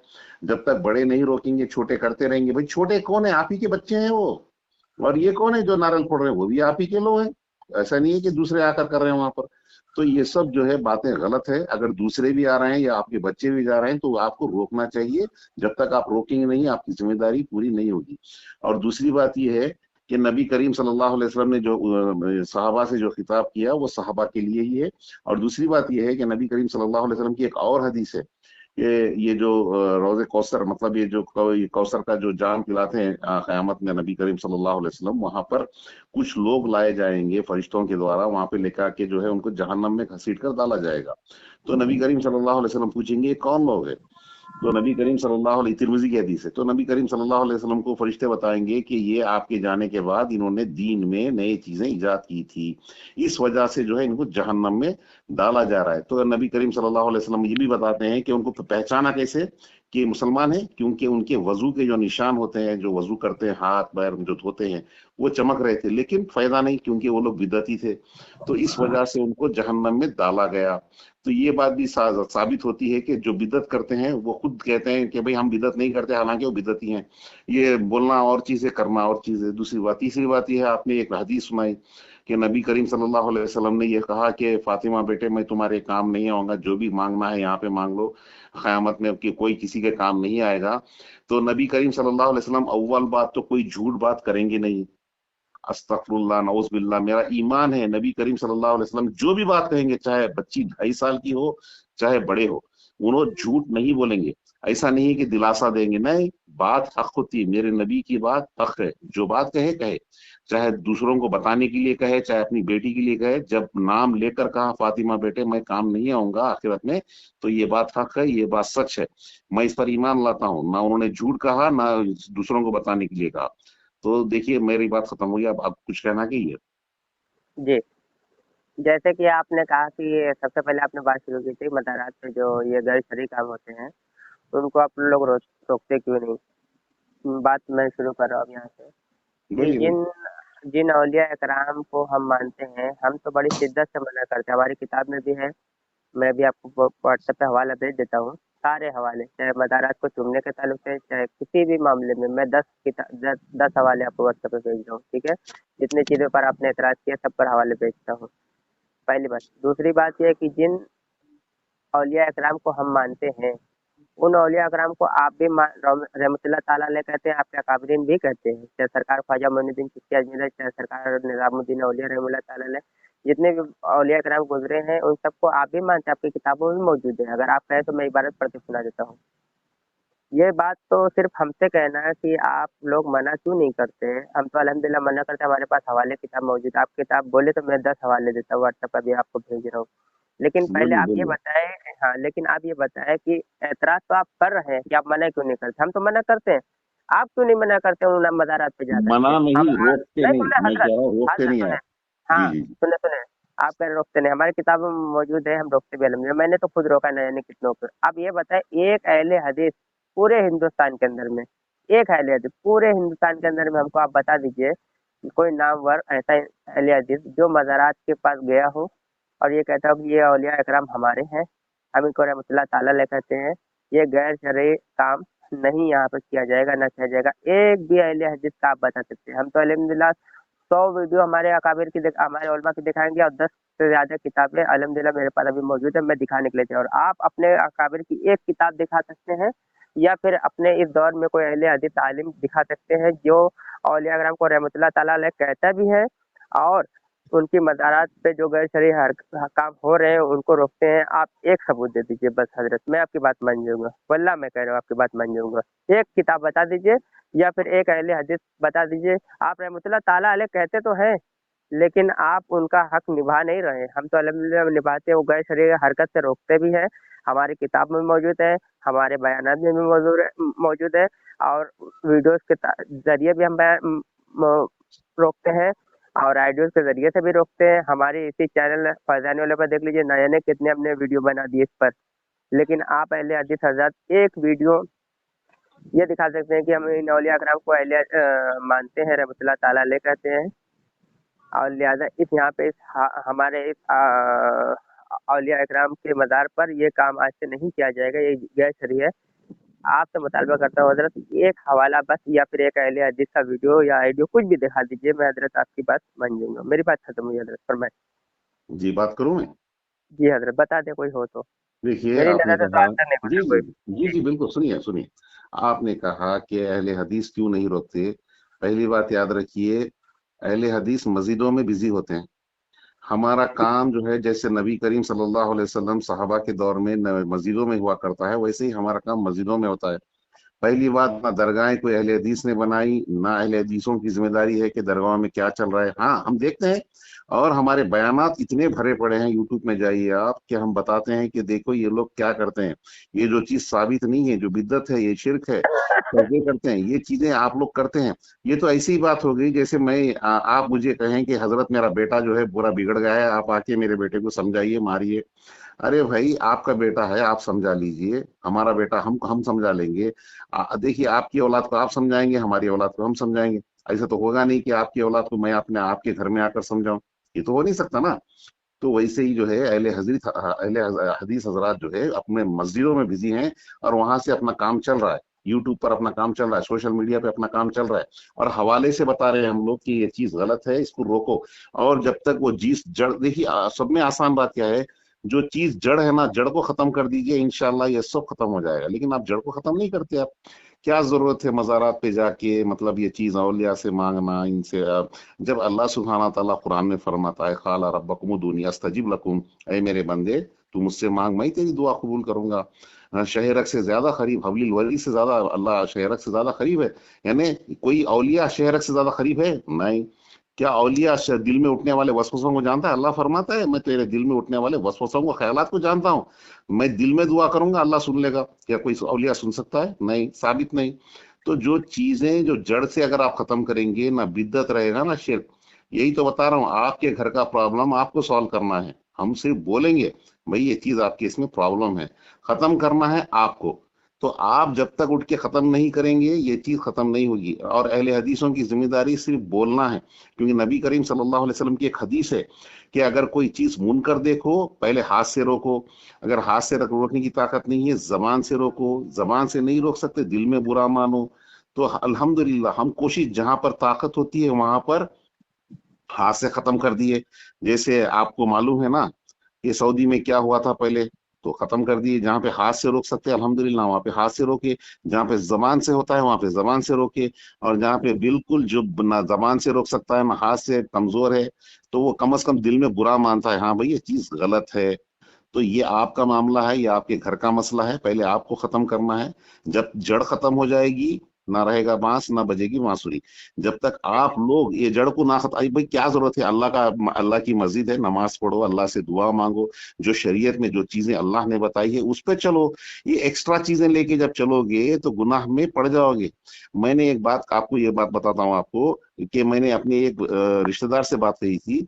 जब तक बड़े नहीं रोकेंगे छोटे करते रहेंगे। भाई छोटे कौन है? आप ही के बच्चे हैं वो। और ये कौन है जो नारियल फोड़ रहे हैं? वो भी आप ही के लोग हैं। ऐसा नहीं है कि दूसरे आकर कर रहे हैं वहां पर। तो ये सब जो है बातें गलत है। अगर दूसरे भी आ रहे हैं या आपके बच्चे भी जा रहे हैं तो आपको रोकना चाहिए। जब तक आप रोकेंगे नहीं आपकी जिम्मेदारी पूरी नहीं होगी। और दूसरी बात ये है कि नबी करीम सल्लल्लाहु अलैहि वसल्लम ने जो सहाबा से जो खिताब किया वो सहाबा के लिए ही है। और दूसरी बात ये है कि नबी करीम सल्लल्लाहु अलैहि वसल्लम की एक और हदीस है ये जो रोजे कौसर, मतलब ये जो कौसर का जो जाम पिलाते हैं क़यामत में नबी करीम सल्लल्लाहु अलैहि वसल्लम, वहां पर कुछ लोग लाए जाएंगे फरिश्तों के द्वारा, वहां पे लेकर के जो है उनको जहन्नम में घसीट कर डाला जाएगा। तो नबी करीम सल्लल्लाहु अलैहि वसल्लम पूछेंगे ये कौन लोग है? तो नबी करीम सल्लल्लाहु अलैहि तिर्मिज़ी की हदीस है। तो नबी करीम सल्लल्लाहु अलैहि वसल्लम को फरिश्ते बताएंगे कि ये आपके जाने के बाद इन्होंने दीन में नई चीजें इजाद की थी, इस वजह से जो है इनको जहन्नम में डाला जा रहा है। तो नबी करीम सल्लल्लाहु अलैहि वसल्लम ये भी बताते हैं कि उनको पहचाना कैसे कि मुसलमान है, क्योंकि उनके वजू के जो निशान होते हैं, जो वजू करते हैं, हाथ पैर जो धोते हैं, वो चमक रहे थे, लेकिन फायदा नहीं क्योंकि वो लोग बिदअती थे। तो इस वजह से उनको जहन्नम में डाला गया। तो ये बात भी साबित होती है कि जो बिदत करते हैं वो खुद कहते हैं कि भाई हम बिदत नहीं करते, हालांकि वो बिदती हैं। ये बोलना और चीज है, करना और चीज है। दूसरी बात, तीसरी बात ये है, आपने एक हदीस सुनाई कि नबी करीम सल्लल्लाहु अलैहि वसल्लम ने ये कहा कि फातिमा बेटे मैं तुम्हारे काम नहीं आऊंगा, जो भी मांगना है यहाँ पे मांग लो, क़यामत में कि कोई किसी के काम नहीं आएगा। तो नबी करीम सल्लल्लाहु अलैहि वसल्लम अव्वल बात तो कोई झूठ बात करेंगे नहीं। अस्तगफिरुल्लाह नऊज़ बिल्लाह, मेरा ईमान है नबी करीम सल्लल्लाहु अलैहि वसल्लम जो भी बात कहेंगे, चाहे बच्ची 2.5 साल की हो चाहे बड़े हो, उन्होंने झूठ नहीं बोलेंगे। ऐसा नहीं है कि दिलासा देंगे, नहीं, बात हक होती है। मेरे नबी की बात हक है, जो बात कहे कहे, चाहे दूसरों को बताने के लिए कहे, चाहे अपनी बेटी के लिए कहे। जब नाम लेकर कहा फातिमा बेटे मैं काम नहीं आऊंगा आखिरत में, तो ये बात हक है, ये बात सच है, मैं इस पर ईमान लाता हूँ। ना उन्होंने झूठ कहा, ना दूसरों को बताने के लिए कहा। तो देखिए मेरी बात खत्म हो गई, अब आप कुछ कहना चाहिए। जी, जैसे कि आपने कहा कि ये सबसे पहले आपने बात शुरू की थी मज़ारात पे जो ये गैर शरई काम होते हैं, उनको आप लोग रोकते क्यों नहीं? बात मैं शुरू कर रहा हूँ अब यहाँ से कि बोलिए बोलिए। जिन जिन औलिया इकराम को हम मानते हैं, हम तो बड़ी शिद्दत से मना करते हैं। हमारी किताब में भी है, मैं भी आपको व्हाट्सएप पे हवाला भेज देता हूँ, सारे हवाले, चाहे मज़ारात को चूमने के ताल्लुक से, चाहे किसी भी मामले में। मैं 10 हवाले आपको व्हाट्सएप पे भेज रहा हूँ, ठीक है? जितनी चीज़ों पर आपने एतराज़ किया सब पर हवाले भेजता हूँ, पहली बात। दूसरी बात ये है कि जिन औलिया इकराम को हम मानते हैं, उन औलिया इकराम को आप भी रहमतुल्लाह ताला अलैह कहते हैं, आपके अकाबरीन भी कहते हैं, चाहे सरकार ख्वाजा मोइनुद्दीन चिश्ती अजमेरी, चाहे सरकार निज़ामुद्दीन औलिया रहमतुल्लाह ताला अलैह, जितने भी औलिया इकराम गुजरे हैं उन सबको आप भी मानते हैं, आपकी किताबों में मौजूद है। अगर आप कहें तो मैं इबारत पढ़ के सुना देता हूँ। ये बात तो सिर्फ हमसे कहना है कि आप लोग मना क्यों नहीं करते? हम तो अल्हम्दुलिल्लाह मना करते हैं, हमारे पास हवाले किताब मौजूद है। आप किताब बोले तो मैं 10 हवाले देता हूँ, व्हाट्सएप पर भी आपको भेज रहा हूँ। लेकिन पहले बोलिए आप ये बोलिए। बताएं, हाँ, लेकिन आप ये बताएं कि एतराज तो आप कर रहे हैं कि आप मना क्यों नहीं करते? हम तो मना करते हैं, आप क्यों नहीं मना करते उन मज़ारात पे जा करके? मना हम नहीं, रोकते नहीं नहीं, सुने मैं हजरत, कह रहा हूँ रोकते हजरत नहीं सुने, आप। जी हाँ, जी। सुने सुने, आप कह रहे रोकते नहीं, हमारी किताबों में मौजूद है, हम रोकते भी अल्हम्दुलिल्लाह। मैंने तो खुद रोका, न जाने कितनों को। अब ये बताएं, एक अहले हदीस पूरे हिंदुस्तान के अंदर में, एक अहले हदीस पूरे हिंदुस्तान के अंदर में हमको आप बता दीजिए कोई नामवर ऐसा अहले हदीस जो मज़ारात के पास गया हो और ये कहता हो कि ये औलिया इकराम हमारे हैं, हम इनको रहमतुल्लाह ताला अलैह कहते हैं, ये गैर शरई काम नहीं यहाँ पे किया जाएगा, ना किया जाएगा। एक भी अहले हदीस का आप बता सकते हैं? हम तो अल्हम्दुलिल्लाह 100 वीडियो हमारे अकाबिर की हमारे उलमा की दिखाएंगे और 10 से ज्यादा किताबें अल्हम्दुलिल्लाह मेरे पास अभी मौजूद है, मैं दिखाने के लिए तैयार हूं। आप अपने अकाबिर की एक किताब दिखा सकते हैं या फिर अपने इस दौर में कोई अहले हदीस आलिम दिखा सकते हैं जो औलिया कराम को रहमतुल्लाह ताला अलैह कहता भी है और उनकी मज़ारात पे जो गैर शरई काम हो रहे हैं उनको रोकते हैं? आप एक सबूत दे दीजिए बस हजरत, मैं आपकी बात मान जाऊंगा, वल्लाह मैं कह रहा हूँ आपकी बात मान जाऊंगा। एक किताब बता दीजिए या फिर एक अहले हदीस बता दीजिए। आप रहमतुल्लाह ताला अलैह कहते तो हैं, लेकिन आप उनका हक निभा नहीं रहे। हम तो अल्हम्दुलिल्लाह निभाते हैं, वो गैर शरई हरकत से रोकते भी हैं, हमारी किताब में मौजूद है, हमारे बयानात में भी मौजूद है और वीडियोस के जरिए भी हम रोकते हैं और आइडियोज के जरिए से भी रोकते हैं। हमारे इसी चैनल फैजानी वाले पर देख लीजिए, नए नए कितने हमने वीडियो बना दिए इस पर। लेकिन आप अहले हदीस हजरत एक वीडियो ये दिखा सकते हैं कि हम इन औलिया कराम को मानते हैं, रहमतुल्लाह ताला अलैह कहते हैं और लिहाजा इस यहाँ पे हमारे इस औलिया इकराम के मज़ार पर ये काम आज से नहीं किया जाएगा, ये गैर शरई है। آپ سے مطالبہ کرتا ہوں حضرت، ایک حوالہ بس یا پھر ایک اہل حدیث کا ویڈیو یا آئیڈیو کچھ بھی دکھا دیجیے، میں حضرت آپ کی بات مان جاؤں گا، میری بات ختم ہوئی حضرت، فرمائیں۔ جی بات کروں میں؟ جی حضرت بتا دیں کوئی ہو تو، دیکھیے میری آپ نے نظر سے تو کہا، آج تک نہیں جی گزرا جی کوئی بھی۔ جی جی بالکل، سنیے، آپ نے کہا کہ اہل حدیث کیوں نہیں روکتے. پہلی بات یاد رکھیے، اہل حدیث مسجدوں میں بزی ہوتے ہیں. ہمارا کام جو ہے جیسے نبی کریم صلی اللہ علیہ وسلم صحابہ کے دور میں مسجدوں میں ہوا کرتا ہے، ویسے ہی ہمارا کام مسجدوں میں ہوتا ہے. پہلی بات، نہ درگاہیں کوئی اہل حدیث نے بنائی، نہ اہل حدیثوں کی ذمہ داری ہے کہ درگاہوں میں کیا چل رہا ہے. ہاں ہم دیکھتے ہیں، اور ہمارے بیانات اتنے بھرے پڑے ہیں، یوٹیوب میں جائیے آپ، کہ ہم بتاتے ہیں کہ دیکھو یہ لوگ کیا کرتے ہیں. یہ جو چیز ثابت نہیں ہے، جو بدعت ہے، یہ شرک ہے، سجدے کرتے ہیں، یہ چیزیں آپ لوگ کرتے ہیں. یہ تو ایسی بات ہو گئی جیسے آپ مجھے کہیں کہ حضرت میرا بیٹا جو ہے پورا بگڑ گیا ہے، آپ آ کے میرے بیٹے کو سمجھائیے، ماریے. ارے بھائی، آپ کا بیٹا ہے، آپ سمجھا لیجئے. ہمارا بیٹا ہم سمجھا لیں گے. دیکھیے، آپ کی اولاد کو آپ سمجھائیں گے، ہماری اولاد کو ہم سمجھائیں گے. ایسا تو ہوگا نہیں کہ آپ کی اولاد کو میں اپنے آپ کے گھر میں آ کر سمجھاؤں. یہ تو ہو نہیں سکتا نا. تو ویسے ہی جو ہے اہل حدیث حضرات جو ہے اپنے مسجدوں میں بزی ہیں، اور وہاں سے اپنا کام چل رہا ہے. یوٹیوب پر اپنا کام چل رہا ہے، سوشل میڈیا پہ اپنا کام چل رہا ہے، اور حوالے سے بتا رہے ہیں ہم لوگ کہ یہ چیز غلط ہے، اس کو روکو. اور جب تک وہ چیز جڑ، دیکھیے سب میں آسان بات کیا ہے، جو چیز جڑ ہے نا، جڑ کو ختم کر دیجئے، انشاءاللہ یہ سب ختم ہو جائے گا. لیکن آپ جڑ کو ختم نہیں کرتے. آپ کیا ضرورت ہے مزارات پہ جا کے مطلب یہ چیز اولیاء سے مانگنا، ان سے جب اللہ سبحانہ تعالیٰ قرآن میں فرماتا ہے قال ربکم ادعونی استجب لکم، اے میرے بندے تو مجھ سے مانگ، میں تیری دعا قبول کروں گا. شہرک سے زیادہ قریب، حبل الولی سے زیادہ اللہ شہرک سے زیادہ قریب ہے. یعنی کوئی اولیاء شہرک سے زیادہ قریب ہے؟ نہیں. کیا اولیاء دل میں اٹھنے والے وسوسوں کو جانتا ہے؟ اللہ فرماتا ہے میں تیرے دل میں اٹھنے والے وسوسوں کو، خیالات کو جانتا ہوں. میں دل میں دعا کروں گا، اللہ سن لے گا. کیا کوئی اولیاء سن سکتا ہے؟ نہیں، ثابت نہیں. تو جو چیزیں جو جڑ سے اگر آپ ختم کریں گے، نہ بدعت رہے گا نہ شرک. یہی تو بتا رہا ہوں، آپ کے گھر کا پرابلم آپ کو سالو کرنا ہے. ہم صرف بولیں گے بھئی یہ چیز آپ کے اس میں پرابلم ہے، ختم کرنا ہے آپ کو. تو آپ جب تک اٹھ کے ختم نہیں کریں گے، یہ چیز ختم نہیں ہوگی. اور اہل حدیثوں کی ذمہ داری صرف بولنا ہے. کیونکہ نبی کریم صلی اللہ علیہ وسلم کی ایک حدیث ہے کہ اگر کوئی چیز منکر دیکھو، پہلے ہاتھ سے روکو. اگر ہاتھ سے روکنے کی طاقت نہیں ہے، زبان سے روکو. زبان سے نہیں روک سکتے، دل میں برا مانو. تو الحمدللہ ہم کوشش جہاں پر طاقت ہوتی ہے وہاں پر ہاتھ سے ختم کر دیے. جیسے آپ کو معلوم ہے نا کہ سعودی میں کیا ہوا تھا پہلے، تو ختم کر دیے. جہاں پہ ہاتھ سے روک سکتے ہیں الحمدللہ وہاں پہ ہاتھ سے روکے. جہاں پہ زبان سے ہوتا ہے وہاں پہ زبان سے روکے. اور جہاں پہ بالکل جو نہ زبان سے روک سکتا ہے نہ ہاتھ سے، کمزور ہے، تو وہ کم از کم دل میں برا مانتا ہے، ہاں بھائی یہ چیز غلط ہے. تو یہ آپ کا معاملہ ہے، یہ آپ کے گھر کا مسئلہ ہے. پہلے آپ کو ختم کرنا ہے. جب جڑ ختم ہو جائے گی، نہ رہے گا بانس، نہ بجے گی بانسری. جب تک آپ لوگ یہ جڑ کو نہ ختم، بھائی کیا ضرورت ہے؟ اللہ کی مسجد ہے، نماز پڑھو، اللہ سے دعا مانگو. جو شریعت میں جو چیزیں اللہ نے بتائی ہے اس پہ چلو. یہ ایکسٹرا چیزیں لے کے جب چلو گے تو گناہ میں پڑ جاؤ گے. میں نے ایک بات آپ کو، یہ بات بتاتا ہوں آپ کو، کہ میں نے اپنے ایک رشتہ دار سے بات کہی تھی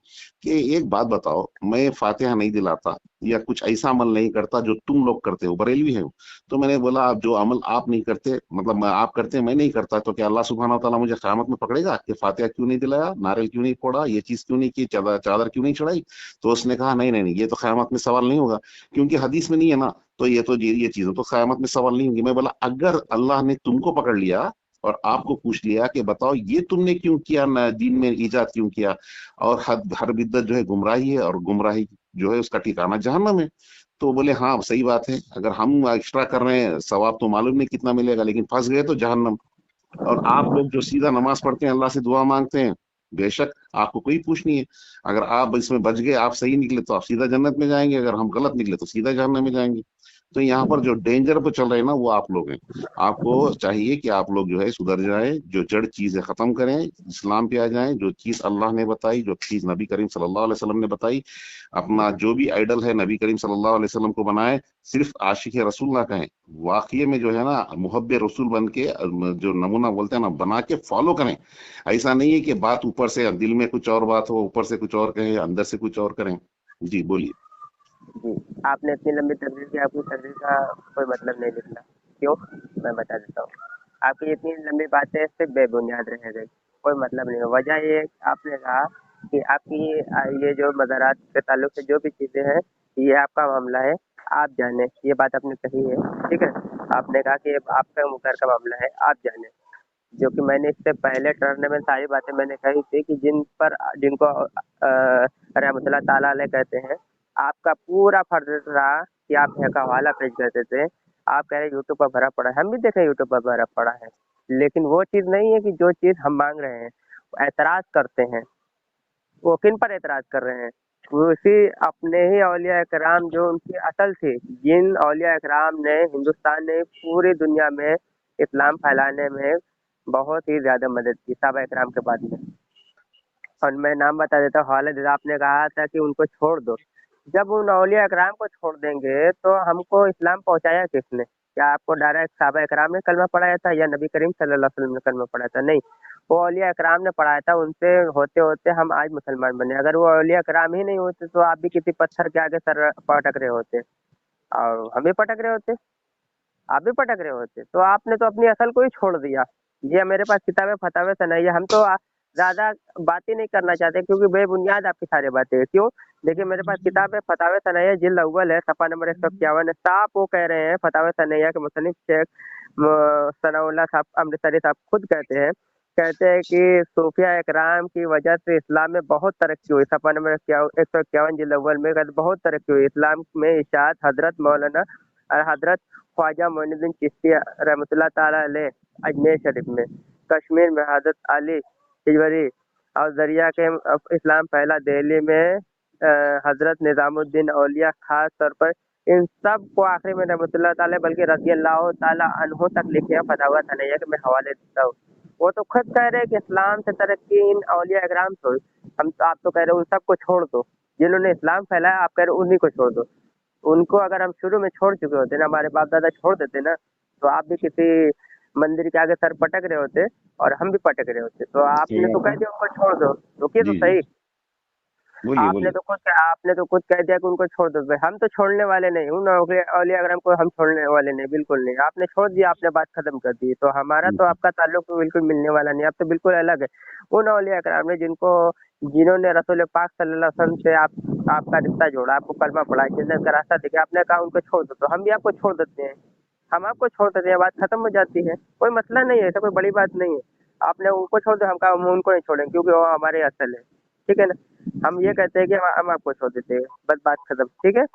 کہ ایک بات بتاؤ، میں فاتحہ نہیں دلاتا یا کچھ ایسا عمل نہیں کرتا جو تم لوگ کرتے ہو، بریلوی ہے. تو میں نے بولا آپ جو عمل آپ نہیں کرتے، مطلب آپ کرتے میں نہیں کرتا، تو کیا اللہ سبحانہ تعالیٰ مجھے قیامت میں پکڑے گا کہ فاتحہ کیوں نہیں دلایا، ناریل کیوں نہیں پھوڑا، یہ چیز کیوں نہیں کی، چادر کیوں نہیں چڑھائی؟ تو اس نے کہا نہیں نہیں نہیں، یہ تو قیامت میں سوال نہیں ہوگا، کیونکہ حدیث میں نہیں ہے نا. تو یہ چیزیں تو قیامت میں سوال نہیں ہوگی. میں بولا اگر اللہ نے تم کو پکڑ لیا اور آپ کو پوچھ لیا کہ بتاؤ یہ تم نے کیوں کیا، دین میں ایجاد کیوں کیا، اور ہر بدعت جو ہے گمراہی ہے، اور گمراہی جو ہے اس کا ٹھکانہ جہنم ہے. تو بولے ہاں صحیح بات ہے، اگر ہم ایکسٹرا کر رہے ہیں ثواب تو معلوم نہیں کتنا ملے گا، لیکن پھنس گئے تو جہنم. اور آپ لوگ جو سیدھا نماز پڑھتے ہیں، اللہ سے دعا مانگتے ہیں، بے شک آپ کو کوئی پوچھ نہیں ہے. اگر آپ اس میں بچ گئے، آپ صحیح نکلے تو آپ سیدھا جنت میں جائیں گے، اگر ہم غلط نکلے تو سیدھا جہنم میں جائیں گے. تو یہاں پر جو ڈینجر پہ چل رہے ہیں نا وہ آپ لوگ ہیں. آپ کو چاہیے کہ آپ لوگ جو ہے سدھر جائیں، جو جڑ چیزیں ختم کریں، اسلام پہ آ جائیں. جو چیز اللہ نے بتائی، جو چیز نبی کریم صلی اللہ علیہ وسلم نے بتائی، اپنا جو بھی آئیڈل ہے نبی کریم صلی اللہ علیہ وسلم کو بنائے. صرف عاشق رسول نہ کہیں، واقعی میں جو ہے نا محب رسول بن کے، جو نمونہ بولتے ہیں نا بنا کے فالو کریں. ایسا نہیں ہے کہ بات اوپر سے، دل میں کچھ اور بات ہو، اوپر سے کچھ اور کہیں، اندر سے کچھ اور کریں. جی بولیے. جی، آپ نے اتنی لمبی تقریر کی، آپ کی تقریر کا کوئی مطلب نہیں نکلا. کیوں؟ میں بتا دیتا ہوں. آپ کی اتنی لمبی باتیں صرف بے بنیاد رہ گئی، کوئی مطلب نہیں. وجہ یہ آپ نے کہا کہ آپ کی یہ جو مزارات کے تعلق سے جو بھی چیزیں ہیں یہ آپ کا معاملہ ہے، आप जाने, ये बात आपने कही है, ठीक है। आपने कहा कि ये आपका घर का मामला है, आप जाने। जो कि मैंने इससे पहले टर्न में सारी बातें मैंने कही थी कि जिनको रहमतुल्लाह ताला अलैह कहते हैं, आपका पूरा फर्ज रहा कि आप एक हवाला पेश करते थे। आप कह रहे यूट्यूब पर भरा पड़ा है, हम भी देखे यूट्यूब पर भरा पड़ा है, लेकिन वो चीज़ नहीं है कि जो चीज़ हम मांग रहे हैं, एतराज़ करते हैं। वो किन पर एतराज़ कर रहे हैं? वो उसी अपने ही औलिया इकराम जो उनकी असल थी, जिन औलिया इकराम ने हिंदुस्तान ने पूरी दुनिया में इस्लाम फैलाने में बहुत ही ज़्यादा मदद की सहाबा इकराम के बाद में। और मैं नाम बता देता हूँ, हाल आपने कहा था कि उनको छोड़ दो। जब उन औलिया इकराम को छोड़ देंगे तो हमको इस्लाम पहुँचाया किसने? क्या आपको डायरेक्ट सहाबा इकराम ने कलमा पढ़ाया था या नबी करीम सल्लल्लाहु अलैहि वसल्लम ने कलमा पढ़ाया था? नहीं, वो औलिया इकराम ने पढ़ाया था, उनसे होते होते हम आज मुसलमान बने। अगर वो औलिया इकराम ही नहीं होते तो आप भी किसी पत्थर के आगे सर पटक रहे होते और हम भी पटक रहे होते, आप भी पटक रहे होते। तो आपने तो अपनी असल को ही छोड़ दिया। ये मेरे पास किताब है फतावे सनैया, हम तो ज़्यादा बातें नहीं करना चाहते क्योंकि बेबुनियाद आपकी सारी बातें हैं। क्यों? देखिए मेरे पास किताब है फतावे सनैया, जिल्द अव्वल है, सफ़ा नंबर 151 है। साफ वो कह रहे हैं, फतावे सनैया के मुसन्निफ शेख सनाउल्लाह साहब अमृतसरी साहब खुद कहते हैं कि सूफिया इकराम की वजह से इस्लाम में बहुत तरक्की हुई। सफ़ा नंबर 151 जिल्द अव्वल में कहते बहुत तरक्की हुई इस्लाम में। इशात हजरत मौलाना हजरत ख्वाजा मोइनुद्दीन चिश्ती रहमतुल्लाह ताला अलैह अजमेर शरीफ में, कश्मीर में हजरत अली हिजवरी और जरिया के इस्लाम फैला दिल्ली में हजरत निजामुद्दीन औलिया खास तौर पर। इन सब को आखिरी में रहमतुल्लाह ताला बल्कि रज़ी अल्लाह ताला अन्हु तक लिखे हैं फतावा सनैया के मैं हवाले देता हूँ। वो तो खुद कह रहे हैं कि इस्लाम से तरक्की इन औलिया इकराम से हुई। हम तो आप तो कह रहे हो उन सबको छोड़ दो, जिन्होंने इस्लाम फैलाया, आप कह रहे हो उन्हीं को छोड़ दो। उनको अगर हम शुरू में छोड़ चुके होते ना, हमारे बाप दादा छोड़ देते ना, तो आप भी किसी मंदिर के आगे सर पटक रहे होते और हम भी पटक रहे होते। तो आपने तो कह दिया उनको छोड़ दो, रुकिए तो जी सही। जी बोलिए बोलिए। आपने तो खुद कह दिया कि उनको छोड़ दो। भाई हम तो छोड़ने वाले नहीं, उन औलिया अकराम को हम छोड़ने वाले नहीं, बिल्कुल नहीं। आपने छोड़ दिया, आपने बात खत्म कर दी, तो हमारा तो आपका ताल्लुक तो बिल्कुल मिलने वाला नहीं, आप तो बिल्कुल अलग है। उन औलिया अकराम ने जिन्होंने रसूल पाक सल्लल्लाहु अलैहि वसल्लम से आपका रिश्ता जोड़ा, आपको कलमा पढ़ाया, जन्नत का रास्ता दिखाया, आपने कहा उनको छोड़ दो, तो हम भी आपको छोड़ देते हैं। हम आपको छोड़ देते हैं, बात खत्म हो जाती है, कोई मसला नहीं है, ऐसा कोई बड़ी बात नहीं है। आपने उनको छोड़ दो, हम उनको नहीं छोड़ेंगे क्योंकि वो हमारे असल है, ठीक है ना। हम ये कहते हैं कि हम आपको छोड़ देते हैं, बस बात खत्म, ठीक है।